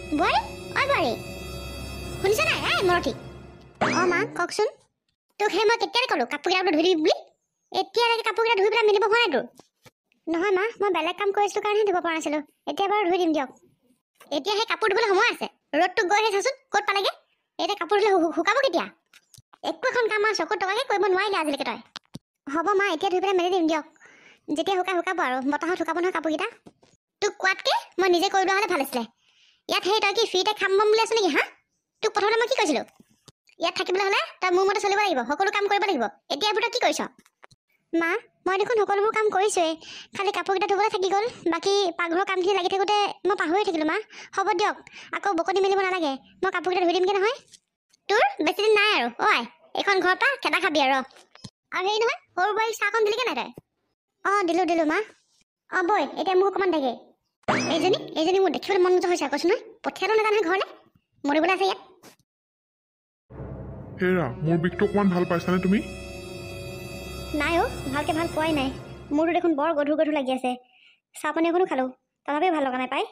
বোৱাৰী অ বোৱাৰী শুনিছা নাই মৰঠি অ মা কওকচোন তোক সেই মই কেতিয়ালৈ ক'লো কাপোৰকেইটা ধুই দিবি বুলি এতিয়ালৈকে কাপোৰকেইটা ধুই পেলাই মেলিব হোৱা নাই তোৰ নহয় মা মই বেলেগ কাম কৰিছিলোঁ কাৰণেহে ধুব পৰা নাছিলোঁ এতিয়া বাৰু ধুই দিম দিয়ক এতিয়া সেই কাপোৰ ধুবলৈ সময় আছে ৰ'দটো গৈ আহি চাচোন ক'ত পালেগে এতিয়া কাপোৰ ধুলে শুকাব কেতিয়া একো এখন কাম আৰু চকুত টকাকৈ কৰিব নোৱাৰিলে আজিলৈকে তই হ'ব মা এতিয়া ধুই পেলাই মেলি দিম দিয়ক যেতিয়া শুকাব আৰু বতাহত শুকাব নহয় কাপোৰকেইটা তোক কোৱাতকৈ মই নিজে কৰি লোৱা হ'লে ভাল আছিলে ইয়াত সেই তই কি ফ্ৰীতে খাম বম বুলি আছ নেকি হা তোক প্ৰথমতে মই কি কৈছিলোঁ ইয়াত থাকিবলৈ হ'লে তই মোৰ মতে চলিব লাগিব সকলো কাম কৰিব লাগিব এতিয়া এইবোৰ তই কি কৰিছ মা মই দেখোন সকলোবোৰ কাম কৰিছোঁৱেই খালি কাপোৰকেইটা ধুবলৈ থাকি গ'ল বাকী পাকঘৰৰ কামখিনি লাগি থাকোঁতে মই পাহৰি থাকিলোঁ মা হ'ব দিয়ক আকৌ বকনি মেলিব নালাগে মই কাপোৰকেইটা ধুই দিমগৈ নহয় তোৰ বেছিদিন নাই আৰু ঐ এইখন ঘৰৰ পৰা খেদা খাবি আৰু হেৰি নহয় সৰু বোৱাৰীক চাহখন দিলিগৈ নাই তই অঁ দিলোঁ মা অঁ বৈ এতিয়া মোক অকণমান দেখে এইজনী মোৰ দেখিবলৈ মন নোযোৱা হৈছে কৈছোঁ নহয় পঠিয়ালো নাজানে ঘৰলৈ মৰিবলৈ আছে ইয়াত হেৰা মোৰ বিষটো অকণমান ভাল পাইছানে তুমি নাই অ' ভালকৈ ভাল পোৱাই নাই মোৰতো দেখোন বৰ গধুৰ লাগি আছে চাহ পানী এখনো খালোঁ তথাপিও ভাল লগা নাই পাই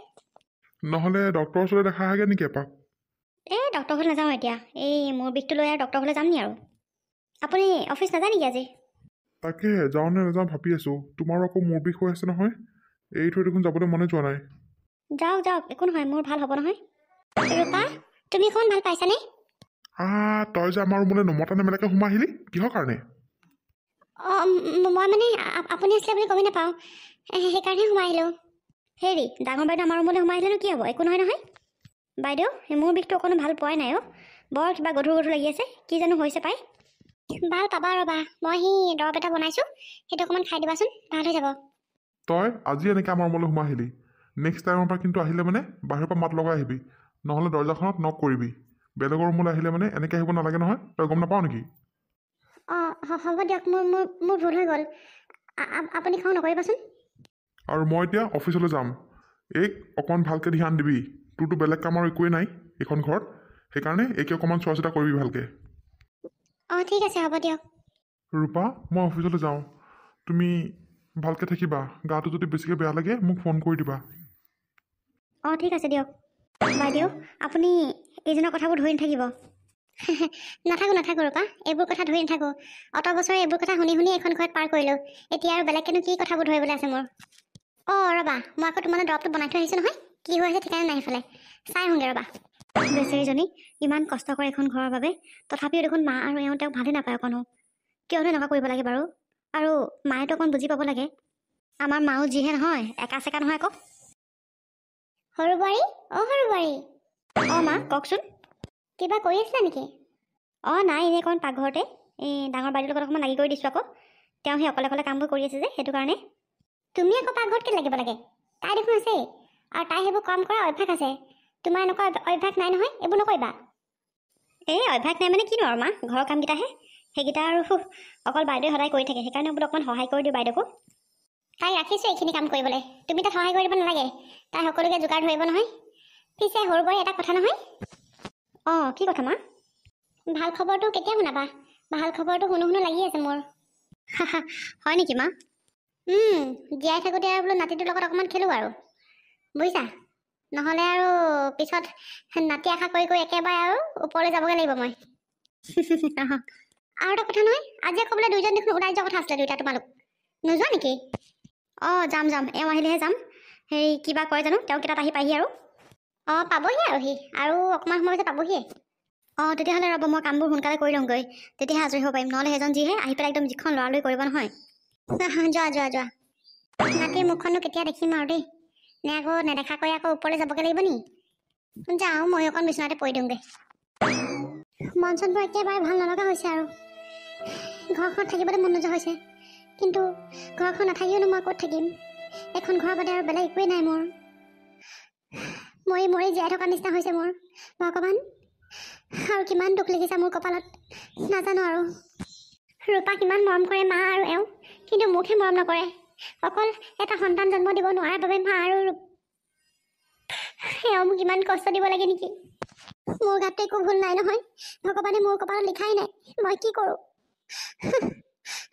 নহ'লে ডক্টৰৰ ওচৰলৈ দেখা আহাগে নেকি এপাক এই ডক্টৰ ঘৰলৈ নাযাওঁ এতিয়া এই মোৰ বিষটো লৈ আৰু ডক্টৰ ঘৰলৈ যাম নি আৰু আপুনি অফিচ নাযায় নেকি আজি তাকে যাওঁ নে নাযাওঁ ভাবি আছোঁ তোমাৰো আকৌ মোৰ বিষ হৈ আছে নহয় এই থৈ দেখোন যাবলৈ মনে যোৱা নাই যাওক একো নহয় মোৰ ভাল হ'ব নহয় ৰূপা তুমি অকণমান ভাল পাইছানে তই যে আমাৰ ৰুমলৈ নমতা নেমেলাকৈ সোমাই আহিলি কিহৰ কাৰণে অঁ মই মানে আপুনি আছিলে বুলি গমেই নাপাওঁ সেইকাৰণে সোমাই আহিলোঁ হেৰি ডাঙৰ বাইদেউ আমাৰ ৰুমলৈ সোমাই আহিলেনো কি হ'ব একো নহয় বাইদেউ মোৰ বিষটো অকণো ভাল পোৱাই নাই অ' বৰ কিবা গধুৰ লাগি আছে কি জানো হৈছে পাই ভাল পাবা ৰ'বা মই সেই দৰৱ এটা বনাইছোঁ সেইটো অকণমান খাই দিবাচোন ভাল হৈ যাব তই আজি এনেকৈ আমাৰ ৰুমলৈ সোমাই আহিলি নেক্সট টাইমৰ পৰা কিন্তু আহিলে মানে বাহিৰৰ পৰা মাত লগাই আহিবি নহ'লে দৰ্জাখনত নক কৰিবি বেলেগৰ ৰুমলৈ আহিলে মানে এনেকৈ আহিব নালাগে নহয় তই গম নাপাৱ নেকি অঁ হ'ব দিয়ক মোৰ ভুল হৈ গ'ল আপুনি খাওঁ নকৰিবাচোন আৰু মই এতিয়া অফিচলৈ যাম এইক অকণমান ভালকৈ ধ্যান দিবি তোৰতো বেলেগ কাম আৰু একোৱেই নাই এইখন ঘৰত সেইকাৰণে এইকে অকণমান চোৱা চিতা কৰিবি ভালকৈ অঁ ঠিক আছে হ'ব দিয়ক ৰূপা মই অফিচলৈ যাওঁ তুমি ভালকৈ থাকিবা গাটো যদি বেছিকৈ বেয়া লাগে মোক ফোন কৰি দিবা অঁ ঠিক আছে দিয়ক বাইদেউ আপুনি এইজনৰ কথাবোৰ ধৰি নাথাকিব নাথাকোঁ ৰূপা এইবোৰ কথা ধৰি নাথাকোঁ অত বছৰে এইবোৰ কথা শুনি এইখন ঘৰত পাৰ কৰিলোঁ এতিয়া আৰু বেলেগকেনো কি কথাবোৰ ধৰিবলৈ আছে মোৰ অঁ ৰ'বা মই আকৌ তোমালৈ দৰৱটো বনাই থৈ আহিছোঁ নহয় কি হৈ আছে ঠিকানে নাই সেইফালে চাই আহোঁগৈ ৰ'বা বেচেৰীজনী ইমান কষ্ট কৰে এখন ঘৰৰ বাবে তথাপিও দেখোন মা আৰু এওঁ তেওঁক ভালেই নাপায় অকণো কিয়নো এনেকুৱা কৰিব লাগে বাৰু আৰু মায়েতো অকণ বুজি পাব লাগে আমাৰ মাও যিহে নহয় একা চেকা নহয় আকৌ সৰু বোৱাৰী অঁ মা কওকচোন কিবা কৰি আছিলা নেকি অঁ নাই এনেই অকণমান পাকঘৰতে এই ডাঙৰ বাইদেউৰ লগত অকণমান লাগি কৰি দিছোঁ আকৌ তেওঁ সেই অকলে কামবোৰ কৰি আছে যে সেইটো কাৰণে তুমি আকৌ পাকঘৰত কেলৈ লাগিব লাগে তাই দেখোন আছেই আৰু তাই সেইবোৰ কাম কৰা অভ্যাস আছে তোমাৰ এনেকুৱা অভ্যাস নাই নহয় এইবোৰ নকৰিবা এই অভ্যাস নাই মানে কিনো আৰু মা ঘৰৰ কামকেইটাহে সেইকেইটা আৰু অকল বাইদেৱে সদায় কৰি থাকে সেইকাৰণে বোলো অকণমান সহায় কৰি দিওঁ বাইদেউকো তাই ৰাখিছোঁ এইখিনি কাম কৰিবলৈ তুমি তাত সহায় কৰিব নালাগে তাই সকলোকে যোগাৰ ধৰিব নহয় পিছে সৰু বোৱাৰী এটা কথা নহয় অঁ কি কথা মা ভাল খবৰটো কেতিয়া শুনাবা ভাল খবৰটো শুনো লাগি আছে মোৰ হয় নেকি মা জীয়াই থাকোঁতে আৰু বোলো নাতিটোৰ লগত অকণমান খেলোঁ আৰু বুজিছা নহ'লে আৰু পিছত নাতি আশা কৰি একেবাৰে আৰু ওপৰলৈ যাবগৈ লাগিব মই আৰু এটা কথা নহয় আজি আকৌ বোলে দুইজন দেখোন ওলাই যোৱা কথা আছিলে দুইটা তোমালোক নোযোৱা নেকি অঁ যাম এওঁ আহিলেহে যাম হেৰি কিবা কৰে জানো তেওঁ কেইটাত আহি পাহি আৰু অঁ পাবহি আৰু সি আৰু অকণমান সময় পিছত পাবহিয়ে অঁ তেতিয়াহ'লে ৰ'ব মই কামবোৰ সোনকালে কৰি লওঁগৈ তেতিয়াহে আজৰি হ'ব পাৰিম নহ'লে সেইজন যিহে আহি পেলাই একদম যিখন লৰালৰি কৰিব নহয় যোৱা নাতিৰ মুখখনো কেতিয়া দেখিম আৰু দেই নে আকৌ নেদেখাকৈ আকৌ ওপৰলৈ যাবগৈ লাগিব নি যাওঁ মই অকণ বিচনাতে পৰি দিওঁগৈ মন চনবোৰ একেবাৰে ভাল নলগা হৈছে আৰু ঘৰখনত থাকিবলৈ মন নোযোৱা হৈছে কিন্তু ঘৰখন নাথাকিওনো মই ক'ত থাকিম এখন ঘৰৰ বাদে আৰু বেলেগ একোৱেই নাই মোৰ মৰি জীয়াই থকা নিচিনা হৈছে মোৰ ভগৱান আৰু কিমান দুখ লিখিছে মোৰ কপালত নাজানো আৰু ৰূপা কিমান মৰম কৰে মা আৰু এওঁ কিন্তু মোকহে মৰম নকৰে অকল এটা সন্তান জন্ম দিব নোৱাৰাৰ বাবে মা আৰু এওঁ মোক ইমান কষ্ট দিব লাগে নেকি মোৰ গাতটো একো ভুল নাই নহয় ভগৱানে মোৰ কপালত লিখাই নাই মই কি কৰোঁ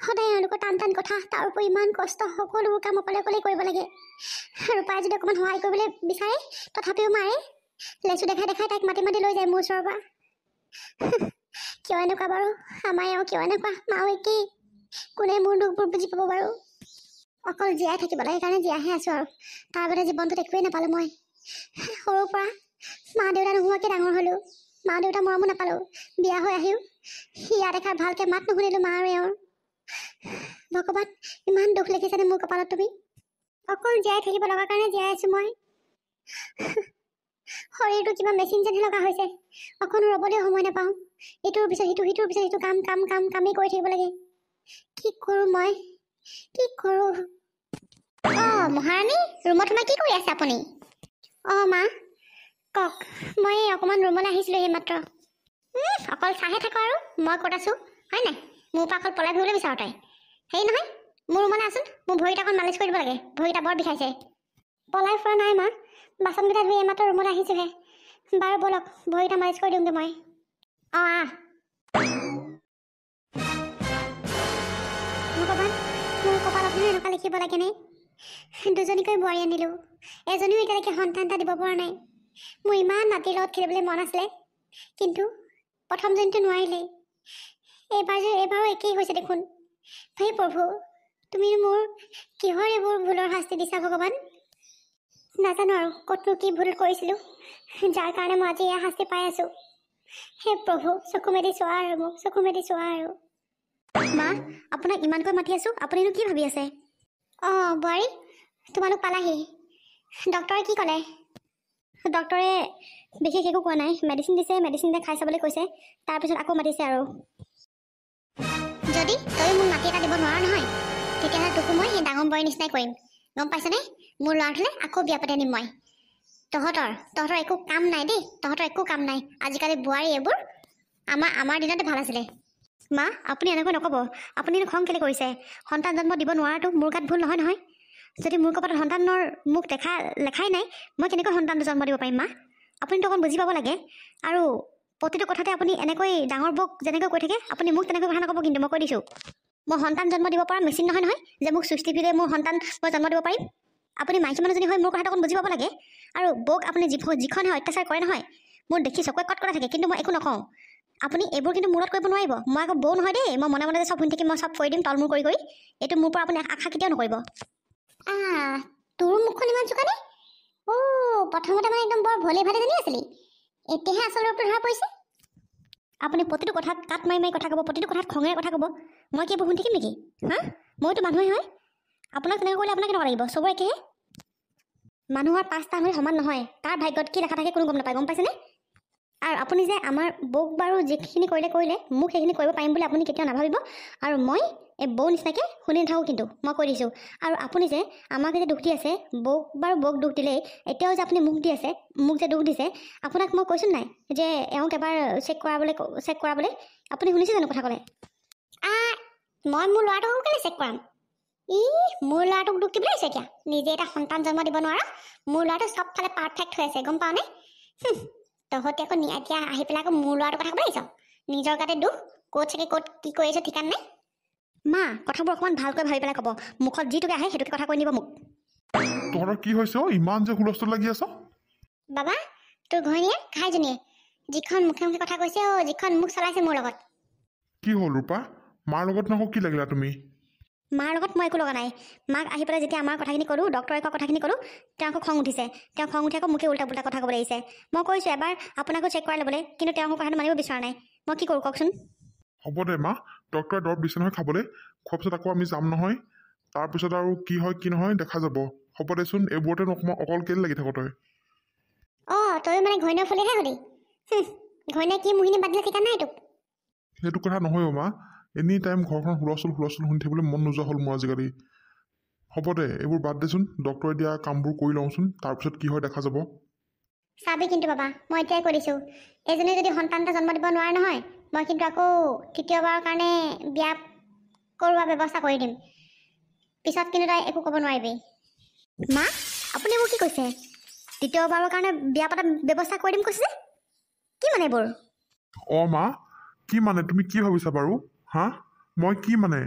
সদায় এওঁলোকৰ টান কথা তাৰ উপৰি ইমান কষ্ট সকলোবোৰ কাম অকলে কৰিব লাগে ৰূপাই যদি অকণমান সহায় কৰিবলৈ বিচাৰে তথাপিও মাৰে লেচু দেখাই দেখাই তাইক মাতি মাতি লৈ যায় মোৰ ওচৰৰ পৰা। কিয় এনেকুৱা বাৰু? আমাৰ এওঁ কিয় এনেকুৱা? মাও একেই। কোনে মোৰ দুখবোৰ বুজি পাব বাৰু? অকল জীয়াই থাকিব লাগে কাৰণে জীয়াইহে আছোঁ আৰু। তাৰ বাদে জীৱনটোত একোৱেই নাপালোঁ মই। সৰুৰ পৰা মা দেউতা নোহোৱাকৈ ডাঙৰ হ'লোঁ। মা দেউতা মৰমো নাপালোঁ। বিয়া হৈ আহিও ইয়াত এষাৰ ভালকৈ মাত নুশুনিলোঁ মা আৰু এওঁৰ। ভগৱান, ইমান দুখ লিখিছেনে মোৰ কপালত তুমি? অকল জীয়াই থাকিব লগাৰ কাৰণে জীয়াই আছোঁ মই। শৰীৰটো কিবা মেচিন যেনহে লগা হৈছে। অকণো ৰ'বলৈও সময় নাপাওঁ। ইটোৰ পিছত সিটো, সিটোৰ পিছত সিটো কামেই কৰি থাকিব লাগে। কি কৰোঁ মই? কি কৰোঁ? অঁ মহাৰাণী, ৰুমত সোমাই কি কৰি আছে আপুনি? অঁ মা কওক। মই অকণমান ৰুমলৈ আহিছিলোঁ এইমাত্ৰ। অকল চাহে থাকোঁ আৰু মই ক'ত আছোঁ হয় নাই? মোৰ পৰা অকল পলাই ফুৰিবলৈ বিচাৰোঁ তাই। হেৰি নহয়, মোৰ ৰুমলৈ আছোন। মোৰ ভৰিটা অকণ মালিচ কৰি দিব লাগে। ভৰিটা বৰ বিষাইছে। পলাই ফুৰা নাই মা, বাচনকেইটা ধুই এইমাত্ৰ ৰুমলৈ আহিছোঁহে। বাৰু ব'লক, ভৰিটা মালিচ কৰি দিওঁগৈ মই। অঁ আহ। ভগৱান, মোৰ কপালতনো এনেকুৱা লিখিব লাগেনে? দুজনীকৈ বোৱাৰী আনিলোঁ, এজনীও এতিয়ালৈকে সন্তান এটা দিব পৰা নাই। মোৰ ইমান নাতিৰ লগত খেলিবলৈ মন আছিলে, কিন্তু প্ৰথমজনীটো নোৱাৰিলেই। এইবাৰো একেই হৈছে দেখোন। হে প্ৰভু, তুমি মোৰ কিহৰ এইবোৰ ভুলৰ শাস্তি দিছা ভগৱান? নাজানো আৰু ক'তনো কি ভুল কৰিছিলোঁ, যাৰ কাৰণে মই আজি এয়া শাস্তি পাই আছোঁ। হে প্ৰভু, চকু মেলি চোৱা আৰু মোক, চকু মেলি চোৱা আৰু। মা, আপোনাক ইমানকৈ মাতি আছোঁ, আপুনিনো কি ভাবি আছে? অঁ বোৱাৰী, তোমালোক পালাহি। ডক্টৰে কি ক'লে? ডক্টৰে বিশেষ একো কোৱা নাই। মেডিচিন দিছে, মেডিচিনতে খাই চাবলৈ কৈছে। তাৰপিছত আকৌ মাতিছে আৰু। যদি তই মোক মাটি এটা দিব নোৱাৰ নহয়, তেতিয়াহ'লে তোকো মই সেই ডাঙৰ বোৱাৰীৰ নিচিনাই কৰিম। গম পাইছনে? মোৰ ল'ৰাটোলৈ আকৌ বিয়া পাতি আনিম মই। তহঁতৰ একো কাম নাই দেই, তহঁতৰ একো কাম নাই। আজিকালি বোৱাৰী এইবোৰ আমাৰ দিনতে ভাল আছিলে। মা, আপুনি এনেকৈ নক'ব। আপুনি খং কেলে কৰিছে? সন্তান জন্ম দিব নোৱাৰাটো মোৰ গাত ভুল নহয় নহয়। যদি মোৰ কপালত সন্তানৰ মোক লেখাই নাই, মই কেনেকৈ সন্তানটো জন্ম দিব পাৰিম মা? আপুনিতো অকণ বুজি পাব লাগে। আৰু প্ৰতিটো কথাতে আপুনি এনেকৈ ডাঙৰ বৌক যেনেকৈ কৈ থাকে, আপুনি মোক তেনেকৈ কথা নক'ব কিন্তু, মই কৈ দিছোঁ। মই সন্তান জন্ম দিব পৰা মেচিন নহয় নহয়, যে মোক চুইচ টিপিলে মোৰ সন্তান মই জন্ম দিব পাৰিম। আপুনি মাইকী মানুহজনী হৈ মোৰ কথাটো অকণ বুজি পাব লাগে। আৰু বৌক আপুনি যিখনহে অত্যাচাৰ কৰে নহয়, মোৰ দেখি চকুৱে কট কৰা থাকে, কিন্তু মই একো নকওঁ। আপুনি এইবোৰ কিন্তু মূৰত কৰিব নোৱাৰিব। মই আকৌ বৌ নহয় দেই, মই মনে মনে যে চব শুনি থাকিম, মই চব কৰি দিম তলমূৰ কৰি কৰি। এইটো মোৰ পৰা আপুনি আশা কেতিয়াও নকৰিব। তোৰ মুখখন ইমান চোকানে? প্ৰথমতে মানে একদম বৰ ভলে ভালে জানি আছিলি, এতিয়াহে আচল ৰূপটো ধৰা পৰিছে। আপুনি প্ৰতিটো কথাত কাট মাৰি মাৰি কথা ক'ব, প্ৰতিটো কথাত খঙেৰে কথা ক'ব। মই কি এইবোৰ শুনি থাকিম নেকি? মইতো মানুহে হয়। আপোনাক তেনেকৈ কৰিলে আপোনাক কেনেকুৱা লাগিব? চবৰে একেহে। মানুহৰ পাঁচটা আঙুলি সমান নহয়, তাৰ ভাগ্যত কি লেখা থাকে কোনো গম নাপায়, গম পাইছেনে? আৰু আপুনি যে আমাৰ বৌক বাৰু যিখিনি কৰিলে, মোক সেইখিনি কৰিব পাৰিম বুলি আপুনি কেতিয়াও নাভাবিব। আৰু মই এই বৌ নিচিনাকৈ শুনি নাথাকোঁ কিন্তু, মই কৈ দিছোঁ। আৰু আপুনি যে আমাক যে দুখ দি আছে, বৌক দুখ দিলেই, এতিয়াও যে আপুনি মোক যে দুখ দিছে, আপোনাক মই কৈছোঁ নাই যে এওঁক এবাৰ চেক কৰাবলৈ? আপুনি শুনিছে জানো কথা ক'লে? মই মোৰ ল'ৰাটোক কেলৈ চেক কৰাম? মোৰ ল'ৰাটোক দুখ দিবলৈ আহিছে এতিয়া? নিজে এটা সন্তান জন্ম দিব নোৱাৰা, মোৰ ল'ৰাটো চবফালে পাৰফেক্ট হৈ আছে, গম পাওঁ নে? তহঁতে আকৌ এতিয়া আহি পেলাই আকৌ মোৰ ল'ৰাটোৰ কথা ক'ব আহিছ? নিজৰ গাতে দুখ, ক'ত চাগে ক'ত কি কৰি আছে ঠিকান নাই। মা, কথাবোৰ অকণমান ভালকৈ ভাবি পেলাই ক'ব। মুখত যিটোকে আহে সেইটোকে কথা কৈ নিব মোক। তহঁতৰ কি হৈছে? ইমান যে হুলস্থুল লাগি আছ? বাবা, তোৰ ঘৈণীয়ে ঘাইজনীয়ে যিখন মুখে মুখে কথা কৈছে, যিখন মুখ চলাইছে মোৰ লগত। কি হ'ল ৰূপা? মাৰ লগত নকওঁ কি লাগিলা তুমি? মাৰ লগত মই একো লগা নাই। মাক আহি পেলাই যেতিয়া আমাৰ কথাখিনি ক'লোঁ, ডক্টৰে কোৱা কথাখিনি ক'লোঁ, তেওঁ আকৌ খং উঠিছে। তেওঁ খং উঠি আকৌ মোকে উল্টা পুল্টা কথা ক'বলৈ আহিছে। মই কৈছোঁ এবাৰ আপোনাকো চেক কৰাই ল'বলৈ, কিন্তু তেওঁ কথাটো মানিব বিচৰা নাই। মই কি কৰোঁ কওকচোন? হ'ব দে মা, ডক্টৰে দৰৱ দিছে নহয় খাবলৈ। খোৱাৰ পিছত আকৌ আমি যাম নহয়। তাৰপিছত আৰু কি হয় কি নহয় দেখা যাব। হ'ব দেচোন, এইবোৰতে অকল কেলে লাগি থাক তই? তই মানে ঘৈণীয়েৰ ফুলিহে হলি। ঘৈণীয়ে কি মোহিনী বান্ধিলে ঠিকান নাই তোক। সেইটো কথা নহয় মা, এনি টাইম ঘৰখন হুলস্থুল শুনি থাকিবলৈ মন নোযোৱা হ'ল মোৰ আজিকালি। হ'ব দে, এইবোৰ বাদ দেচোন, ডক্টৰে দিয়া কামবোৰ কৰি লওঁচোন, তাৰপিছত কি হয় দেখা যাব। চাবি কিন্তু বাবা, মই এতিয়াই কৈ দিছোঁ, এজনী যদি সন্তান এটা জন্ম দিব নোৱাৰে নহয়, মই কিন্তু আকৌ তৃতীয়বাৰৰ কাৰণে বিয়া কৰোৱাৰ ব্যৱস্থা কৰি দিম। পিছত কিন্তু তই একো ক'ব নোৱাৰিবি। মা, আপুনি মোক কি কৈছে? তৃতীয়বাৰৰ কাৰণে বিয়া পতা ব্যৱস্থা কৰি দিম কৈছে? কি মানে এইবোৰ? মা, কি মানে? তুমি কি ভাবিছা বাৰু? মই কি মানে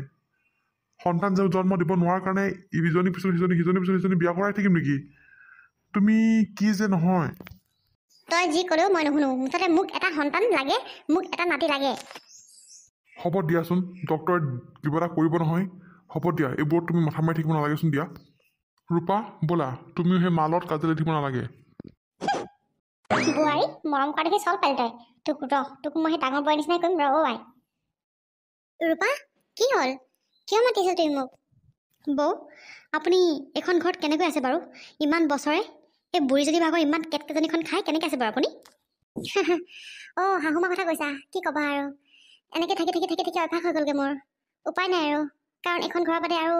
সন্তান জন্ম দিব নোৱাৰাৰ কাৰণে ইজনীৰ পিছত সিজনী বিয়া কৰাই থাকিম নেকি? তুমি কি যে নহয়। তই যি ক'লেও মই নুশুনো মুঠতে মোক এটা সন্তান লাগে মোক এটা নাতি লাগে হ'ব দিয়াচোন ডক্টৰে কিবা এটা কৰিব নহয় হ'ব দিয়া এইবোৰত তুমি মাথা মাৰি থাকিব নালাগেচোন দিয়া ৰূপা ব'লা তুমিও সেই মালত কাজিয়ালি থাকিব নালাগে বোৱাৰী মৰম কৰা দেখি চল পালি তই তোক মই সেই ডাঙৰ বোৱাৰী নিচিনাই কৰিম ৰ আই ৰূপা কি হ'ল কিয় মাতিছে তুমি মোক বৌ আপুনি এখন ঘৰত কেনেকৈ আছে বাৰু ইমান বছৰে এই বুঢ়ীজনী ভাগৰ ইমান কেটকেজনীখন খাই কেনেকৈ আছে বাৰু আপুনি অঁ শাহুমাৰ কথা কৈছা কি ক'বা আৰু এনেকৈ থাকি অভ্যাস হৈ গ'লগৈ মোৰ উপায় নাই আৰু কাৰণ এখন ঘৰৰ বাদে আৰু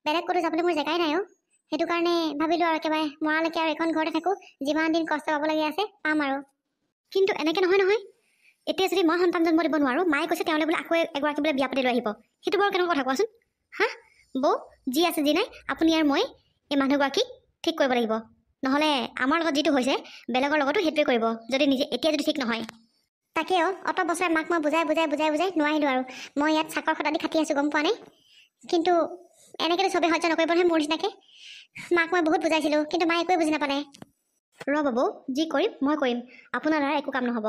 বেলেগ ক'তো যাবলৈ মোৰ জেগাই নাই সেইটো কাৰণে ভাবিলোঁ আৰু একেবাৰে মৰালৈকে আৰু এখন ঘৰতে থাকোঁ যিমান দিন কষ্ট পাবলগীয়া আছে পাম আৰু কিন্তু এনেকৈ নহয় এতিয়া যদি মই সন্তান জন্ম দিব নোৱাৰোঁ মায়ে কৈছে তেওঁলৈ বোলে আকৌ এগৰাকী বোলে বিয়া পাতি লৈ আহিব সেইটো বাৰু কেনেকুৱা কথা কোৱাচোন হা বৌ যি আছে যি নাই আপুনি আৰু মই এই মানুহগৰাকীক ঠিক কৰিব লাগিব নহ'লে আমাৰ লগত যিটো হৈছে বেলেগৰ লগতো সেইটোৱে কৰিব যদি নিজে এতিয়া যদি ঠিক নহয় তাকেও অত বছৰে মাক মই বুজাই নোৱাৰিলোঁ আৰু মই ইয়াত চাকৰ খটা দি খাটি আছোঁ গম পোৱা নাই কিন্তু এনেকৈতো চবেই সহ্য নকৰিব নহয় মোৰ নিচিনাকৈ মাক মই বহুত বুজাইছিলোঁ কিন্তু মায়ে একোৱে বুজি নাপালে ৰ'ব বৌ যি কৰিম মই কৰিম আপোনাৰ দ্বাৰা একো কাম নহ'ব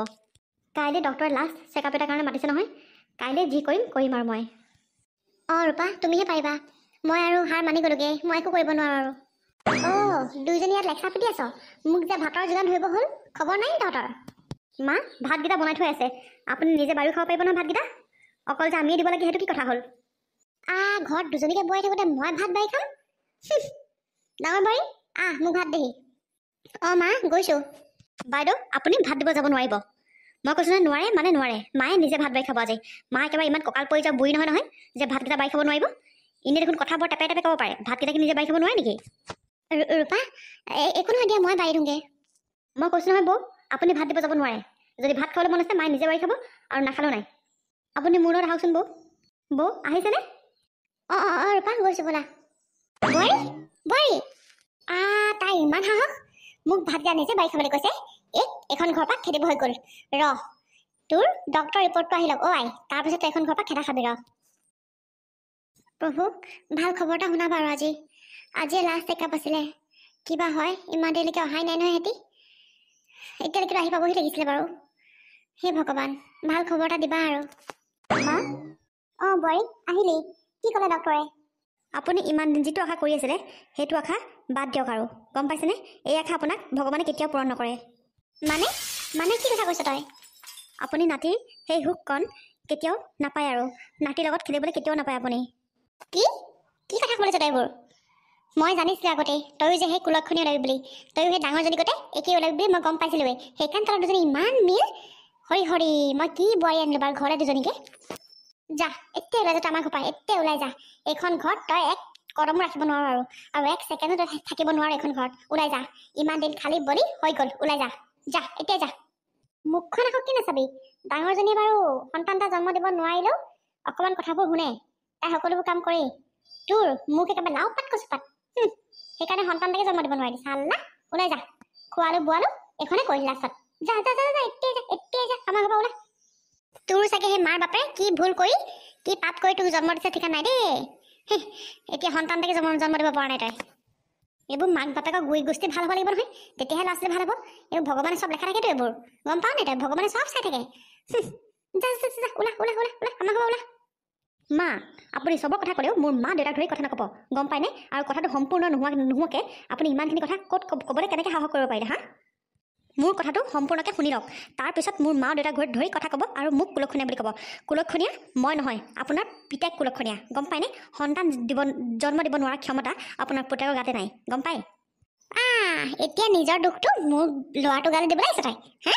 কাইলৈ ডক্টৰে লাষ্ট চেকআপ এটাৰ কাৰণে মাতিছে নহয় কাইলৈ যি কৰিম আৰু মই অঁ ৰূপা তুমিহে পাৰিবা মই আৰু হাৰ মানি গ'লোগৈ মই একো কৰিব নোৱাৰোঁ আৰু অঁ দুইজনী ইয়াত লেকচাৰ পিটি আছ মোক যে ভাতৰ যোগান ধৰিব হ'ল খবৰ নাই তহঁতৰ মা ভাতকেইটা বনাই থৈ আছে আপুনি নিজে বায়ু খাব পাৰিব নহয় ভাতকেইটা অকল যে আমিয়ে দিব লাগে সেইটো কি কথা হ'ল ঘৰত দুজনীকে বোৱাই থাকোঁতে মই ভাত বাঢ়ি খাম ডাঙৰ বাৰী মোক ভাত দেহি অঁ মা গৈছোঁ বাইদেউ আপুনি ভাত দিব যাব নোৱাৰিব মই কৈছোঁ যে নোৱাৰে মানে নোৱাৰে মায়ে নিজে ভাত বাঢ়ি খাব আজি মা একেবাৰে ইমান কঁকাল পৰি যোৱা বুঢ়ী নহয় যে ভাতকেইটা বাঢ়ি খাব নোৱাৰিব এনেই দেখোন কথা বৰ টেপে ক'ব পাৰে ভাতকেইটা কি নিজে বাঢ়ি খাব নোৱাৰে নেকি ৰূপা একো নহয় দিয়া মই বাঢ়ি দিওঁগৈ মই কৈছোঁ নহয় বৌ আপুনি ভাত দিব যাব নোৱাৰে যদি ভাত খাবলৈ মন আছে মায়ে নিজে বাঢ়ি খাব আৰু নাখালেও নাই আপুনি মোৰ লগত আহকচোন বৌ আহিছেনে অঁ ৰূপা গৈছোঁ বোলা বোৱাৰী তাই ইমান সাহস মোক ভাত দিয়া নিজে বাঢ়ি খাবলৈ কৈছে এখন ঘৰৰ পৰা খেদিব হৈ গ'ল তোৰ ডক্টৰ ৰিপৰ্টটো আহি লওক আই তাৰপিছত তই এখন ঘৰৰ পৰা খেদা খাবি প্ৰভু ভাল খবৰ এটা শুনা বাৰু আজি লাষ্ট চেকআপ আছিলে কিবা হয় ইমান দেৰিলৈকে অহাই নাই নহয় সিহঁতি এতিয়ালৈকে আহি পাবহি লাগিছিলে বাৰু হে ভগৱান ভাল খবৰ এটা দিবা আৰু মা অঁ বোৱাৰী আহিলি কি ক'লে ডক্টৰে আপুনি ইমান দিন যিটো আশা কৰি আছিলে সেইটো আশা বাদ দিয়ক আৰু গম পাইছেনে এই আশা আপোনাক ভগৱানে কেতিয়াও পূৰণ নকৰে মানে কি কথা কৈছ তই আপুনি নাতিৰ সেই সুখকণ কেতিয়াও নাপায় আৰু নাতিৰ লগত খেলিবলৈ কেতিয়াও নাপায় আপুনি কি কথা ক'লে তই এইবোৰ মই জানিছিলোঁ আগতে তয়ো যে সেই কুলক্ষণী ওলাবি বুলি তয়ো সেই ডাঙৰজনী গতে একেই ওলাবি বুলি মই গম পাইছিলোঁৱেই সেইকাৰণে তলৰ দুজনী ইমান মিল হৰি মই কি বোৱাৰী আনিলোঁ বাৰু ঘৰলৈ দুজনীকে যা এতিয়া ওলাই যা আমাৰ ঘৰ পৰা এতিয়া ওলাই যা এইখন ঘৰত তই এক কদমো ৰাখিব নোৱাৰ আৰু এক ছেকেণ্ডো তই থাকিব নোৱাৰ এইখন ঘৰত ওলাই যা ইমান দিন খালী বলি হৈ গ'ল ওলাই যা এতিয়া যা মুখখন আকৌ কি নাচাবি ডাঙৰজনীয়ে বাৰু সন্তান এটা জন্ম দিব নোৱাৰিলেও অকণমান কথাবোৰ শুনে তাই সকলোবোৰ কাম কৰেই তোৰ মোক একেবাৰে লাও পাত কচু পাত সেইকাৰণে সন্তান এটাকে জন্ম দিব নোৱাৰিলি চাল্লা ওলাই যা খোৱালো বোৱালো এইখনে কৰিলি লাষ্টত যা এতিয়া যা আমাৰ ঘৰ পৰা ওলা তোৰ চাগে সেই মাৰ বাপে কি ভুল কৰি কি পাপ কৰি তোক জন্ম দিছে ঠিকা নাই দেই এতিয়া সন্তান এটাকে জন্ম দিব পৰা নাই তই এইবোৰ মাক বাপেকৰ গুৰি গোষ্ঠী ভাল হ'ব লাগিব নহয় তেতিয়াহে ল'ৰা ছোৱালী ভাল হ'ব এইবোৰ ভগৱানে চব লেখা থাকেতো এইবোৰ গম পাওঁ নাই তই ভগৱানে চব চাই থাকে যা ওলা আমাৰ ঘৰ ওলা মা আপুনি চবৰ কথা ক'লেও মোৰ মা দেউতাক ধৰি কথা নক'ব গম পায়নে আৰু কথাটো সম্পূৰ্ণ নোহোৱাকৈ আপুনি ইমানখিনি কথা ক'ত ক'বলৈ কেনেকৈ সাহস কৰিব পাৰিলে হা মোৰ কথাটো সম্পূৰ্ণকৈ শুনি লওক তাৰপিছত মোৰ মা দেউতাক ঘৰত ধৰি কথা ক'ব আৰু মোক কুলক্ষণীয়া বুলি ক'ব কুলক্ষণীয়া মই নহয় আপোনাৰ পিতাক কুলক্ষণীয়া গম পায়নে সন্তান জন্ম দিব নোৱাৰা ক্ষমতা আপোনাৰ পুতেকৰ গাতে নাই গম পায় এতিয়া নিজৰ দুখটো মোৰ ল'ৰাটো গালে দিবলৈ আহিছে তাই হা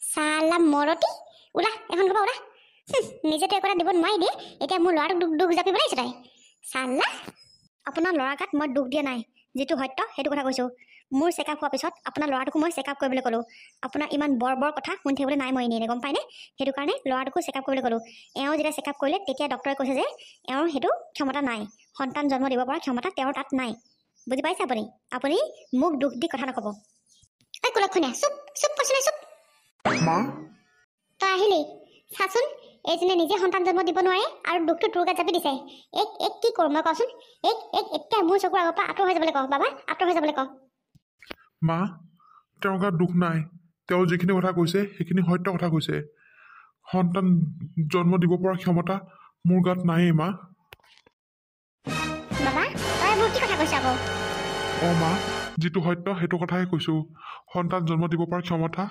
চালা মৰতি ওলা এখন ঘৰ পৰা ওলা নিজেতো একো এটা দিব নোৱাৰি দিয়ে এতিয়া মোৰ ল'ৰাটোক দুখ জাপিবলৈ আহিছে তাই চালা আপোনাৰ ল'ৰাৰ গাত মই দুখ দিয়া নাই যিটো সত্য সেইটো কথা কৈছোঁ মোৰ চেকআপ হোৱাৰ পিছত আপোনাৰ ল'ৰাটোকো মই চেকআপ কৰিবলৈ ক'লোঁ আপোনাৰ ইমান বৰ কথা শুনি থাকিবলৈ নাই মই এনেই গম পায়নে সেইটো কাৰণে ল'ৰাটোকো চেকআপ কৰিবলৈ ক'লোঁ এওঁ যেতিয়া চেকআপ কৰিলে তেতিয়া ডক্টৰে কৈছে যে এওঁৰ সেইটো ক্ষমতা নাই সন্তান জন্ম দিব পৰা ক্ষমতা তেওঁৰ তাত নাই বুজি পাইছে আপুনি মোক দুখ দি কথা নক'ব এই কুলক্ষণীয়া চুপ কৈছোঁ চুপ মা তই আহিলি চাচোন এইজনে নিজে সন্তান জন্ম দিব নোৱাৰে আৰু দুখটো তোৰ গাত জাপি দিছে কি কৰোঁ মই কচোন এতিয়া মোৰ চকুৰ আগৰ পৰা আঁতৰ হৈ যাবলৈ কওঁ বাবা আঁতৰ হৈ যাবলৈ কওঁ মা তেওঁৰ গাত দুখ নাই তেওঁ যিখিনি কথা কৈছে সেইখিনি সত্য কথা কৈছে। সন্তান জন্ম দিব পৰা ক্ষমতা মোৰ গাত নায়েই মা। বাবা তই এইবোৰ কি কথা কৈছ আকৌ? অঁ মা, যিটো সত্য সেইটো কথাই কৈছোঁ। সন্তান জন্ম দিব পৰা ক্ষমতা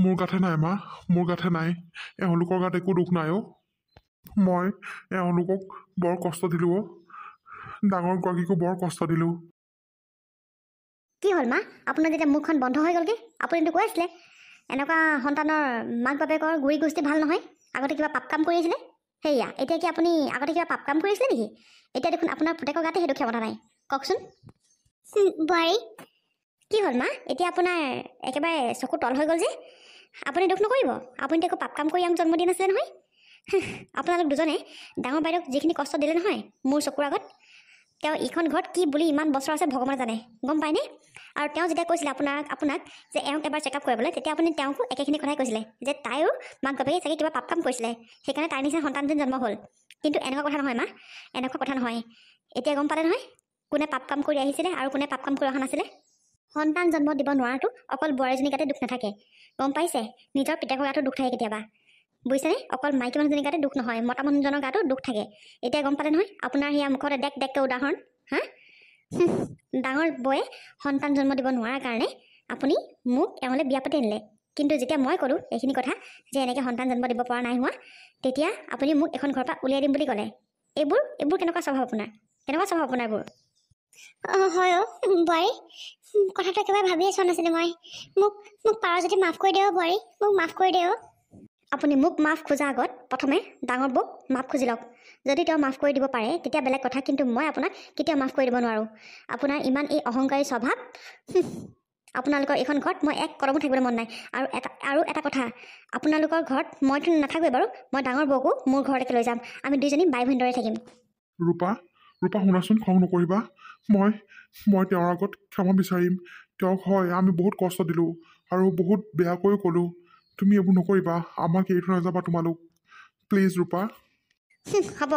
মোৰ গাতহে নাই মা, মোৰ গাতহে নাই। এওঁলোকৰ গাত একো দুখ নাই অ'। মই এওঁলোকক বৰ কষ্ট দিলোঁ অ'। ডাঙৰ গৰাকীকো বৰ কষ্ট দিলোঁ। কি হ'ল মা? আপোনাৰ যেতিয়া মুখখন বন্ধ হৈ গ'লগৈ, আপুনিতো কৈ আছিলে এনেকুৱা সন্তানৰ মাক বাপেকৰ গুৰি গোষ্ঠী ভাল নহয়, আগতে কিবা পাপ কাম কৰি আছিলে। সেয়া এতিয়া কি আপুনি আগতে কিবা পাপ কাম কৰিছিলে নেকি? এতিয়া দেখোন আপোনাৰ পুতেকৰ গাতে সেইটো ক্ষমতা নাই। কওকচোন বোৱাৰী, কি হ'ল মা? এতিয়া আপোনাৰ একেবাৰে চকু তল হৈ গ'ল যে। আপুনি দুখ নকৰিব, আপুনিতো একো পাপ কাম কৰি আমাক জন্ম দিয়া নাছিলে নহয়। আপোনালোক দুজনে ডাঙৰ বাইদেউক যিখিনি কষ্ট দিলে নহয় মোৰ চকুৰ আগত, তেওঁ ইখন ঘৰত কি বুলি ইমান বছৰ আছে ভগৱানে জানে, গম পায়নে? আৰু তেওঁ যেতিয়া কৈছিলে আপোনাক যে এওঁক এবাৰ চেকআপ কৰিবলৈ, তেতিয়া আপুনি তেওঁকো একেখিনি কথাই কৈছিলে যে তাইও মাক বাপেকে চাগে কিবা পাপ কাম কৰিছিলে, সেইকাৰণে তাইৰ নিচিনা সন্তানজন জন্ম হ'ল। কিন্তু এনেকুৱা কথা নহয় মা, এনেকুৱা কথা নহয়। এতিয়া গম পালে নহয় কোনে পাপ কাম কৰি আহিছিলে আৰু কোনে পাপ কাম কৰি অহা নাছিলে। সন্তান জন্ম দিব নোৱাৰাটো অকল বোৱাৰীজনীৰ গাতে দুখ নাথাকে, গম পাইছে? নিজৰ পিতেকৰ গাতো দুখ থাকে কেতিয়াবা, বুজিছেনে? অকল মাইকী মানুহজনীৰ গাতে দুখ নহয়, মতা মানুহজনৰ গাতো দুখ থাকে। এতিয়া গম পালে নহয় আপোনাৰ সেয়া মুখতে ডেককৈ উদাহৰণ। হা, ডাঙৰ বৌয়ে সন্তান জন্ম দিব নোৱাৰাৰ কাৰণে আপুনি মোক এওঁলৈ বিয়া পাতি আনিলে। কিন্তু যেতিয়া মই ক'লোঁ এইখিনি কথা যে এনেকৈ সন্তান জন্ম দিব পৰা নাই হোৱা, তেতিয়া আপুনি মোক এখন ঘৰৰ পৰা উলিয়াই দিম বুলি ক'লে। এইবোৰ কেনেকুৱা স্বভাৱ আপোনাৰ? কেনেকুৱা স্বভাৱ আপোনাৰ এইবোৰ? হয় অ' বোৱাৰী, কথাটো একেবাৰে ভাবিয়ে চোৱা নাছিলোঁ মই। মোক পাৰ যদি মাফ কৰি দিয়ক বোৱাৰী, মোক মাফ কৰি দিয়ক। আপুনি মোক মাফ খোজাৰ আগত প্ৰথমে ডাঙৰ বৌক মাফ খুজি লওক। যদি তেওঁ মাফ কৰি দিব পাৰে তেতিয়া বেলেগ কথা, কিন্তু মই আপোনাক কেতিয়াও মাফ কৰি দিব নোৱাৰোঁ। আপোনাৰ ইমান এই অহংকাৰী স্বভাৱ, আপোনালোকৰ এইখন ঘৰত মই এক কদমো থাকিবলৈ মন নাই। আৰু এটা কথা, আপোনালোকৰ ঘৰত মইতো নাথাকোৱেই বাৰু, মই ডাঙৰ বৌকো মোৰ ঘৰলৈকে লৈ যাম। আমি দুইজনী বাই ভনীৰ দৰে থাকিম। ৰূপা, শুনাচোন, খং নকৰিবা। মই তেওঁৰ আগত ক্ষমা বিচাৰিম। তেওঁক হয় আমি বহুত কষ্ট দিলোঁ আৰু বহুত বেয়াকৈও ক'লোঁ। তুমি এইবোৰ নকৰিবা, আমাক এৰি থৈ নাযাবা তোমালোক, প্লিজ ৰূপা। হ'ব,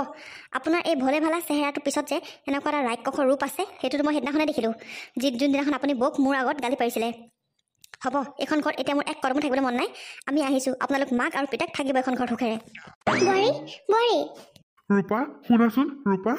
আপোনাৰ এই ভলে ভালা চেহেৰাটোৰ পিছত যে এনেকুৱা এটা ৰাক্ষসৰ ৰূপ আছে, সেইটোতো মই সেইদিনাখনে দেখিলোঁ, যোনদিনাখন আপুনি বৌক মোৰ আগত গালি পাৰিছিলে। হ'ব, এইখন ঘৰত এতিয়া মোৰ এক কদমো থাকিবলৈ মন নাই। আমি আহিছোঁ, আপোনালোক মাক আৰু পিতাক থাকিব এখন ঘৰত সুখেৰে। বোৱাৰী, ৰূপা, শুনাচোন ৰূপা।